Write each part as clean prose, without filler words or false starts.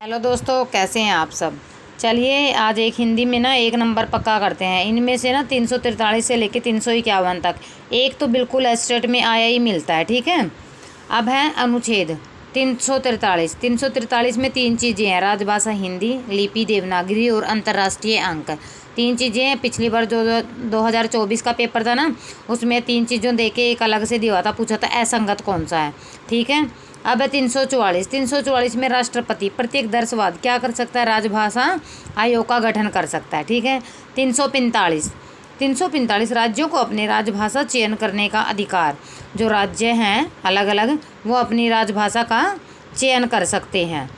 Hello दोस्तों, कैसे हैं आप सब। चलिए आज एक हिंदी में ना एक नंबर पक्का करते हैं। इनमें से ना 343 से लेके 351 तक एक तो बिल्कुल एस्टेट में आया ही मिलता है। ठीक है, अब है अनुच्छेद 343। 343 में तीन चीज़ें हैं: राजभाषा हिंदी, लिपि देवनागरी और अंतर्राष्ट्रीय अंक। तीन चीज़ें हैं। पिछली बार जो 2024 का पेपर था ना, उसमें तीन चीज़ों दे के एक अलग से दिया था, पूछा था असंगत कौन सा है। ठीक है, अब है 344। 344 में राष्ट्रपति प्रत्येक दर्शवाद क्या कर सकता है? राजभाषा आयोग का गठन कर सकता है। ठीक है, 345। 345 राज्यों को अपने राजभाषा चयन करने का अधिकार। जो राज्य हैं अलग अलग, वो अपनी राजभाषा का चयन कर सकते हैं।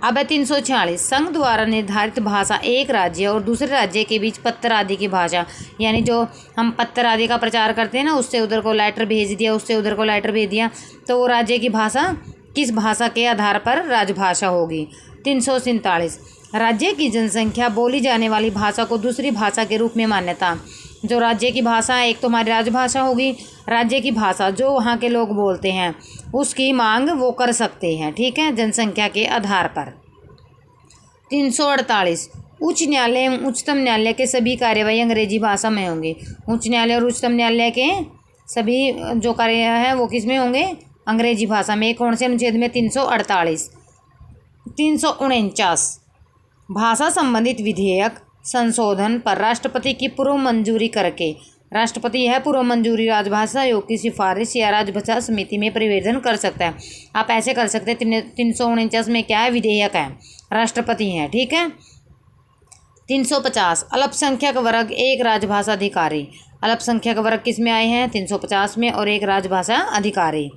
अब है 346। संघ द्वारा निर्धारित भाषा एक राज्य और दूसरे राज्य के बीच पत्र आदि की भाषा, यानी जो हम पत्र आदि का प्रचार करते हैं ना, उससे उधर को लेटर भेज दिया, उससे उधर को लेटर भेज दिया, तो वो राज्य की भाषा किस भाषा के आधार पर राजभाषा होगी। 347। राज्य की जनसंख्या बोली जाने वाली भाषा को दूसरी भाषा के रूप में मान्यता। जो राज्य की भाषा एक तो हमारी राजभाषा होगी, राज्य की भाषा जो वहाँ के लोग बोलते हैं उसकी मांग वो कर सकते हैं। ठीक है, जनसंख्या के आधार पर। 348। उच्च न्यायालय एवं उच्चतम न्यायालय के सभी कार्यवाही अंग्रेजी भाषा में होंगे। उच्च न्यायालय और उच्चतम न्यायालय के सभी जो कार्य है वो किस में होंगे? अंग्रेजी भाषा में। कौन से अनुच्छेद में? 348। 349। भाषा संबंधित विधेयक संशोधन पर राष्ट्रपति की पूर्व मंजूरी करके, राष्ट्रपति यह पूर्व मंजूरी राजभाषा आयोग की सिफारिश या राजभाषा समिति में परिवर्तन कर सकता है। आप ऐसे कर सकते हैं। 349 में क्या है? विधेयक है, राष्ट्रपति हैं। ठीक है। 350। अल्पसंख्यक वर्ग एक राजभाषा अधिकारी। अल्पसंख्यक वर्ग किस में आए हैं? 350 में। और एक राजभाषा अधिकारी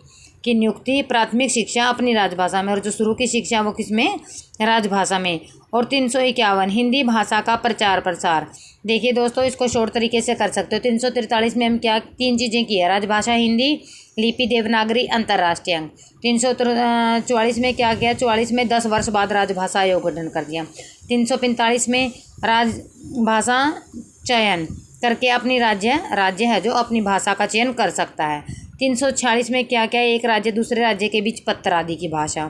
की नियुक्ति प्राथमिक शिक्षा अपनी राजभाषा में, और जो शुरू की शिक्षा वो किस में? राजभाषा में। और 351। हिंदी भाषा का प्रचार प्रसार। देखिए दोस्तों, इसको शॉर्ट तरीके से कर सकते हो। 343 में हम क्या तीन चीज़ें की है? राजभाषा हिंदी, लिपि देवनागरी, अंतर्राष्ट्रीय अंक। 344 में क्या किया? 44 में 10 वर्ष बाद राजभाषा आयोग गठन कर दिया। 345 में राजभाषा चयन करके अपनी राज्य है जो अपनी भाषा का चयन कर सकता है। 346 में क्या क्या? एक राज्य दूसरे राज्य के बीच पत्र आदि की भाषा।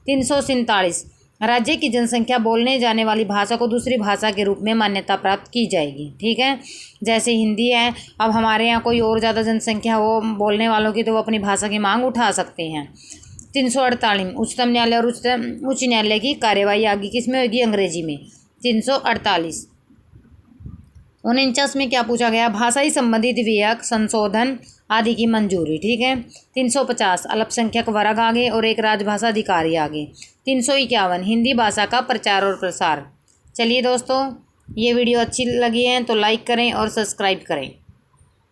347। राज्य की जनसंख्या बोलने जाने वाली भाषा को दूसरी भाषा के रूप में मान्यता प्राप्त की जाएगी। ठीक है, जैसे हिंदी है, अब हमारे यहाँ कोई और ज़्यादा जनसंख्या हो बोलने वालों की, तो वो अपनी भाषा की मांग उठा सकते हैं। 348। उच्चतम न्यायालय और उच्च न्यायालय की कार्यवाही आगे किस में होगी? अंग्रेजी में। 348। 49 में क्या पूछा गया? भाषाई संबंधित विधेयक संशोधन आदि की मंजूरी। ठीक है। 350। अल्पसंख्यक वर्ग आगे और एक राजभाषा अधिकारी आगे। 351। हिंदी भाषा का प्रचार और प्रसार। चलिए दोस्तों, ये वीडियो अच्छी लगी है तो लाइक करें और सब्सक्राइब करें।